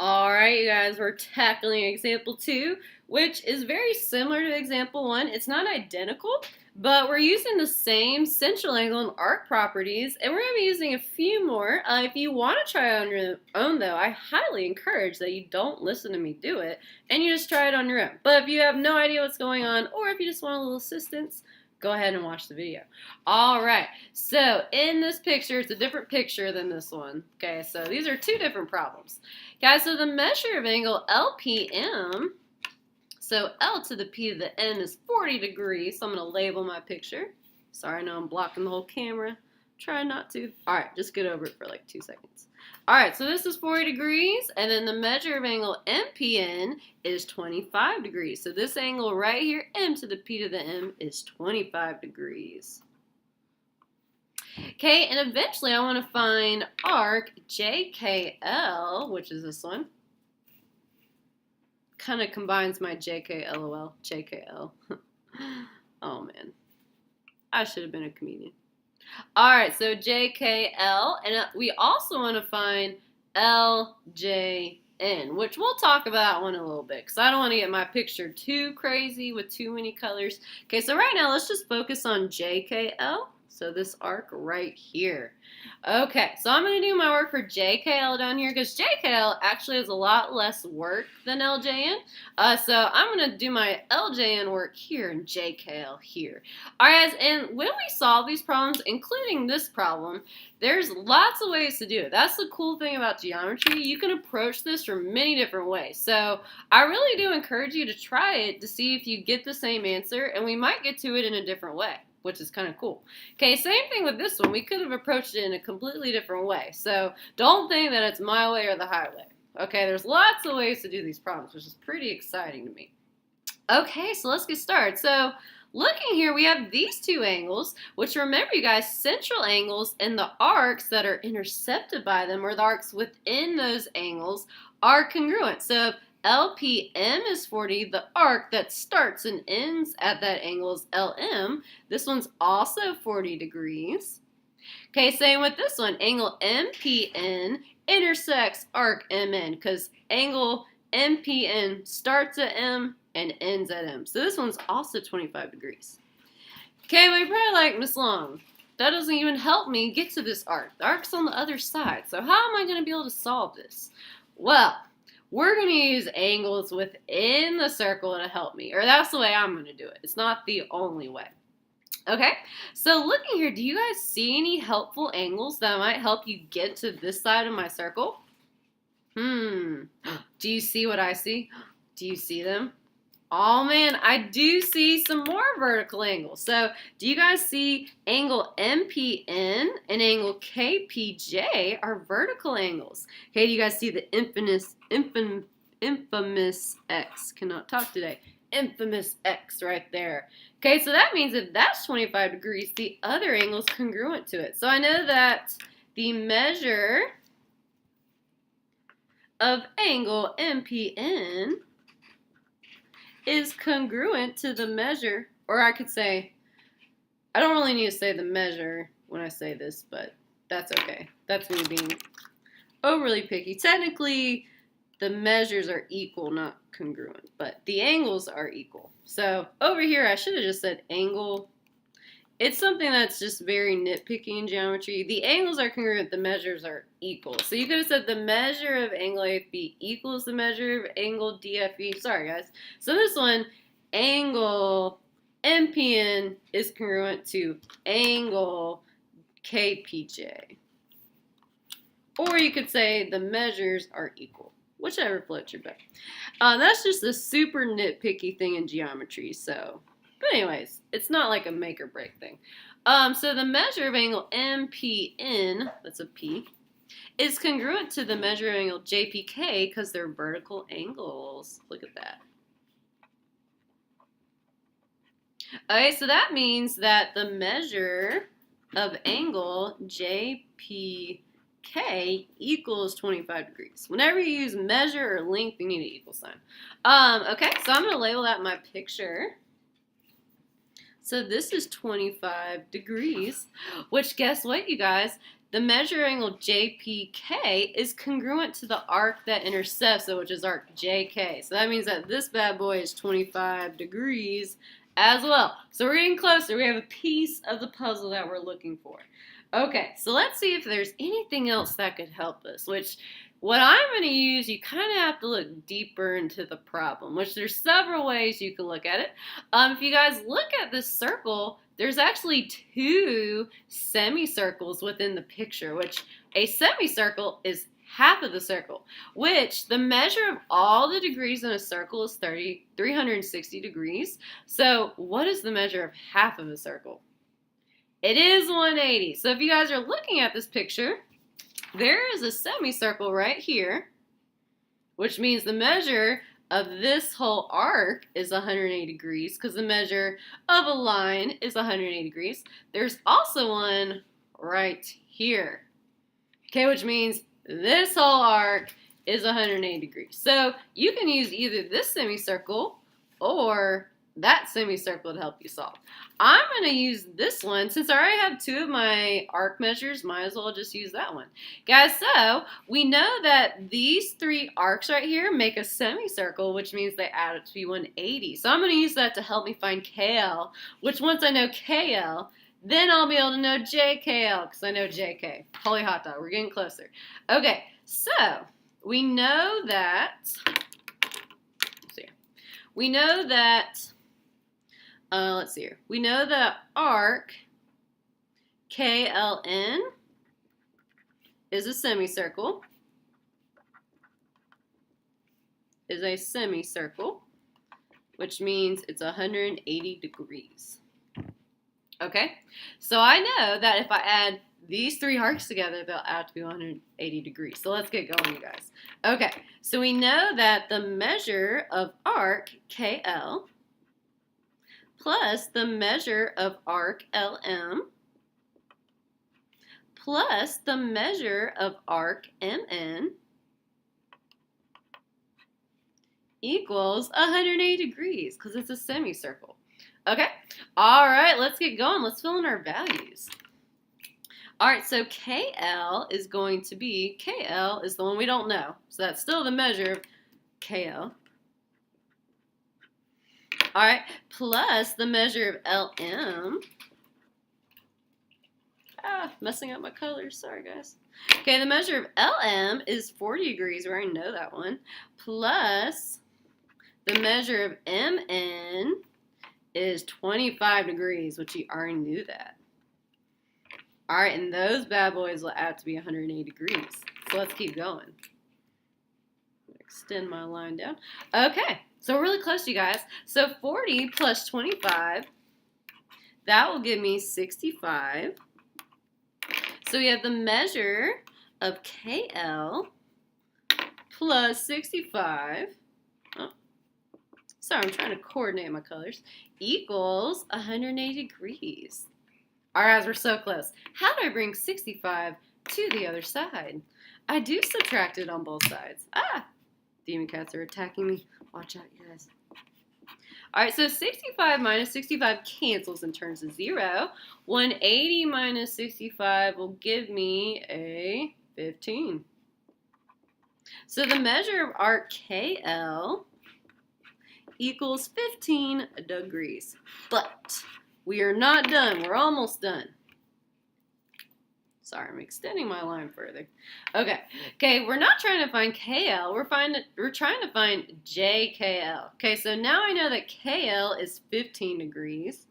Alright, you guys, we're tackling example 2, which is very similar to example 1. It's not identical, but we're using the same central angle and arc properties, and we're going to be using a few more. If you want to try it on your own, though, I highly encourage that you don't listen to me do it, and you just try it on your own. But if you have no idea what's going on, or if you just want a little assistance, go ahead and watch the video. Alright, so in this picture, it's a different picture than this one. Okay, so these are two different problems. Guys, so the measure of angle LPM, so L to the P to the M is 40 degrees. So I'm going to label my picture. Sorry, I know I'm blocking the whole camera. Try not to. All right, just get over it for like 2 seconds. All right, so this is 40 degrees, and then the measure of angle MPN is 25 degrees. So this angle right here, M to the P to the M, is 25 degrees. Okay, and eventually I want to find arc JKL, which is this one. Kind of combines my JKLOL, JKL. Oh man, I should have been a comedian. All right, so JKL, and we also want to find LJN, which we'll talk about one in a little bit because I don't want to get my picture too crazy with too many colors. Okay, so right now let's just focus on JKL. So this arc right here. Okay, so I'm going to do my work for JKL down here because JKL actually has a lot less work than LJN. So I'm going to do my LJN work here and JKL here. Alright guys, and when we solve these problems, including this problem, there's lots of ways to do it. That's the cool thing about geometry. You can approach this from many different ways. So I really do encourage you to try it to see if you get the same answer, and we might get to it in a different way, which is kind of cool. Okay, same thing with this one. We could have approached it in a completely different way. So don't think that it's my way or the highway. Okay, there's lots of ways to do these problems, which is pretty exciting to me. Okay, so let's get started. So looking here, we have these two angles, which remember, you guys, central angles and the arcs that are intercepted by them, or the arcs within those angles, are congruent. So if LPM is 40, the arc that starts and ends at that angle is LM. This one's also 40 degrees. Okay, same with this one. Angle MPN intersects arc MN because angle MPN starts at M and ends at M. So this one's also 25 degrees. Okay, but you're probably like, Miss Long, that doesn't even help me get to this arc. The arc's on the other side. So how am I going to be able to solve this? Well, we're going to use angles within the circle to help me. Or that's the way I'm going to do it. It's not the only way. Okay, so looking here, do you guys see any helpful angles that might help you get to this side of my circle? Do you see what I see? Do you see them? Oh man, I do see some more vertical angles. So do you guys see angle MPN and angle KPJ are vertical angles? Okay, do you guys see the infamous X? Cannot talk today. Infamous X right there. Okay, so that means if that's 25 degrees, the other angle is congruent to it. So I know that the measure of angle MPN is congruent to the measure, or I could say, I don't really need to say the measure when I say this, but that's okay. That's me being overly picky. Technically, the measures are equal, not congruent, but the angles are equal. So over here, I should have just said angle. It's something that's just very nitpicky in geometry. The angles are congruent, the measures are equal. So you could have said the measure of angle AFB equals the measure of angle DFE. Sorry, guys. So this one, angle MPN is congruent to angle KPJ. Or you could say the measures are equal. Whichever floats your boat. That's just a super nitpicky thing in geometry, so... But anyways, it's not like a make or break thing. So the measure of angle MPN, that's a P, is congruent to the measure of angle JPK because they're vertical angles. Look at that. Okay, so that means that the measure of angle JPK equals 25 degrees. Whenever you use measure or length, you need an equal sign. Okay, so I'm going to label that in my picture. So this is 25 degrees, which guess what, you guys? The measure angle JPK is congruent to the arc that intercepts it, which is arc JK. So that means that this bad boy is 25 degrees as well. So we're getting closer. We have a piece of the puzzle that we're looking for. Okay, so let's see if there's anything else that could help us, which what I'm going to use, you kind of have to look deeper into the problem, which there's several ways you can look at it. If you guys look at this circle, there's actually two semicircles within the picture, which a semicircle is half of the circle, which the measure of all the degrees in a circle is 360 degrees. So what is the measure of half of a circle? It is 180. So if you guys are looking at this picture, there is a semicircle right here, which means the measure of this whole arc is 180 degrees because the measure of a line is 180 degrees. There's also one right here, okay, which means this whole arc is 180 degrees. So you can use either this semicircle or that semicircle to help you solve. I'm going to use this one. Since I already have two of my arc measures, might as well just use that one. Guys, so we know that these three arcs right here make a semicircle, which means they add up to be 180. So I'm going to use that to help me find KL, which once I know KL, then I'll be able to know JKL because I know JK. Holy hot dog, we're getting closer. Okay, so we know that, let's see here. We know that arc KLN is a semicircle. Which means it's 180 degrees. Okay, so I know that if I add these three arcs together, they'll add to be 180 degrees. So let's get going, you guys. Okay, so we know that the measure of arc KL plus the measure of arc LM plus the measure of arc MN equals 180 degrees because it's a semicircle. Okay, all right, let's get going. Let's fill in our values. All right, so KL is going to be, KL is the one we don't know. So that's still the measure of KL. All right, plus the measure of LM. Messing up my colors. Sorry, guys. Okay, the measure of LM is 40 degrees. We already know that one. Plus the measure of MN is 25 degrees, which you already knew that. All right, and those bad boys will add to be 180 degrees. So let's keep going. Extend my line down. Okay, so we're really close, you guys. So 40 plus 25, that will give me 65. So we have the measure of KL plus 65. Oh, sorry, I'm trying to coordinate my colors. Equals 180 degrees. All right, guys, we're so close. How do I bring 65 to the other side? I do subtract it on both sides. Demon cats are attacking me. Watch out, you guys. All right, so 65 minus 65 cancels and turns to 0. 180 minus 65 will give me a 15. So the measure of arc KL equals 15 degrees. But we are not done. We're almost done. Sorry, I'm extending my line further. Okay, we're not trying to find KL. We're trying to find JKL. Okay, so now I know that KL is 15 degrees.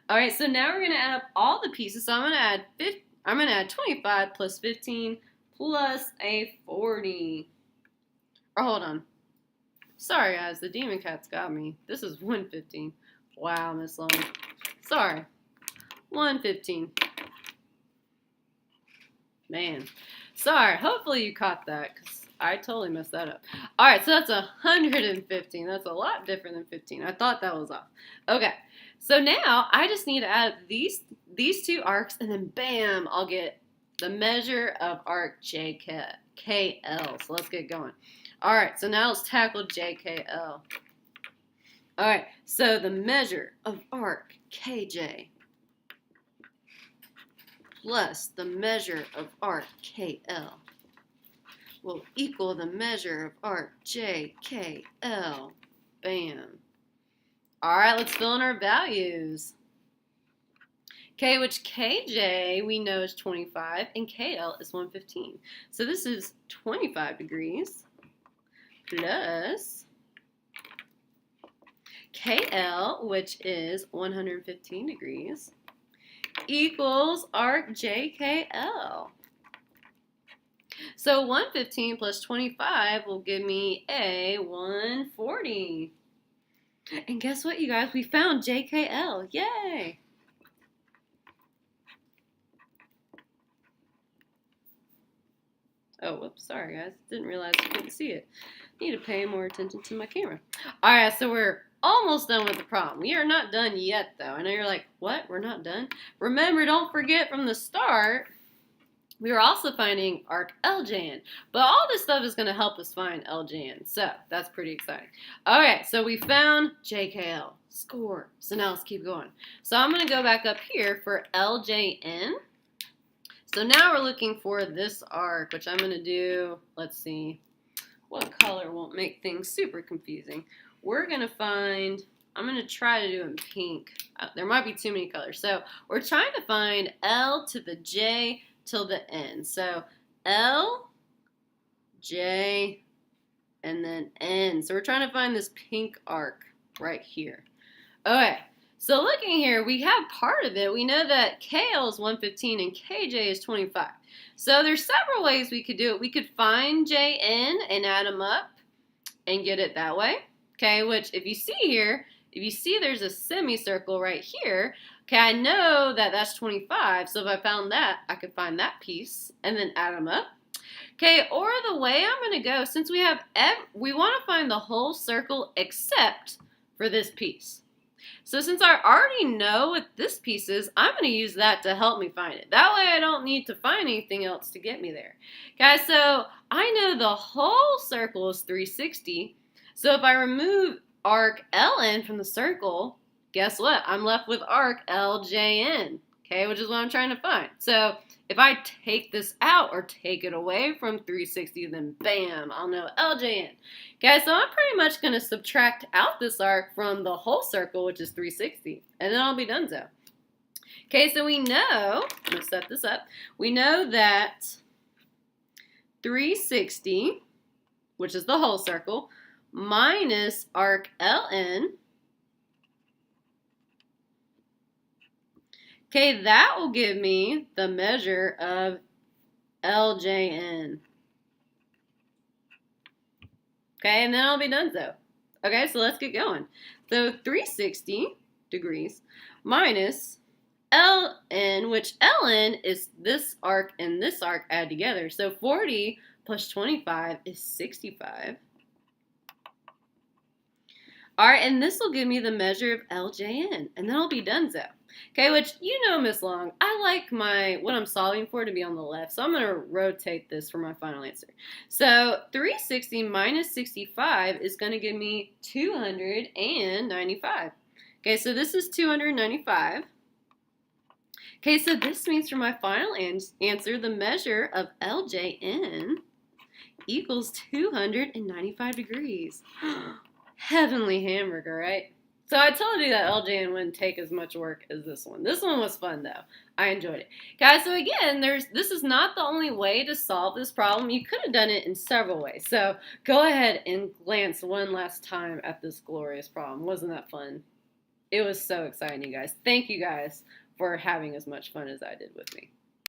All right, so now we're going to add up all the pieces. So I'm going to add 25 plus 15 plus a 40. Or hold on. Sorry, guys, the demon cats got me. This is 115. Wow, Miss Long. Sorry. 115. Man. Sorry. Hopefully you caught that because I totally messed that up. All right, so that's 115. That's a lot different than 15. I thought that was off. Okay, so now I just need to add these two arcs, and then bam, I'll get the measure of arc JKL. So let's get going. All right, so now let's tackle JKL. All right, so the measure of arc KJ plus the measure of arc KL will equal the measure of arc JKL. Bam. All right, let's fill in our values. Okay, which KJ we know is 25 and KL is 115. So this is 25 degrees plus KL, which is 115 degrees, equals arc JKL. So 115 plus 25 will give me a 140. And guess what, you guys? We found JKL. Yay! Oh, whoops, sorry guys. Didn't realize you couldn't see it. Need to pay more attention to my camera. Alright, so we're almost done with the problem. We are not done yet, though. I know you're like, what? We're not done? Remember, don't forget from the start, we were also finding arc LJN. But all this stuff is going to help us find LJN. So, that's pretty exciting. Okay, so we found JKL. Score. So now let's keep going. So I'm going to go back up here for LJN. So now we're looking for this arc, which I'm going to do, let's see, what color won't make things super confusing. We're going to find, I'm going to try to do it in pink. There might be too many colors. So we're trying to find L to the J till the N. So L, J, and then N. So we're trying to find this pink arc right here. Okay. So looking here, we have part of it. We know that KL is 115 and KJ is 25. So there's several ways we could do it. We could find JN and add them up and get it that way. Okay, which if you see here, if you see there's a semicircle right here, okay, I know that that's 25. So if I found that, I could find that piece and then add them up. Okay, or the way I'm going to go, since we have, we want to find the whole circle except for this piece. So since I already know what this piece is, I'm going to use that to help me find it. That way I don't need to find anything else to get me there. Guys, so I know the whole circle is 360. So if I remove arc LN from the circle, guess what? I'm left with arc LJN, okay, which is what I'm trying to find. So if I take this out or take it away from 360, then bam, I'll know LJN. Okay, so I'm pretty much going to subtract out this arc from the whole circle, which is 360, and then I'll be done so. Okay, so we know, I'm going to set this up, we know that 360, which is the whole circle, minus arc LN, okay, that will give me the measure of LJN. Okay, and then I'll be done so. Okay, so let's get going. So 360 degrees minus LN, which LN is this arc and this arc added together. So 40 plus 25 is 65. All right, and this will give me the measure of LJN, and then I'll be done so. Okay, which you know, Miss Long, I like what I'm solving for to be on the left, so I'm going to rotate this for my final answer. So 360 minus 65 is going to give me 295. Okay, so this is 295. Okay, so this means for my final answer, the measure of LJN equals 295 degrees. Heavenly hamburger, right? So I told you that LJN wouldn't take as much work as this one. This one was fun, though. I enjoyed it. Guys, so again, this is not the only way to solve this problem. You could have done it in several ways. So go ahead and glance one last time at this glorious problem. Wasn't that fun? It was so exciting, you guys. Thank you guys for having as much fun as I did with me.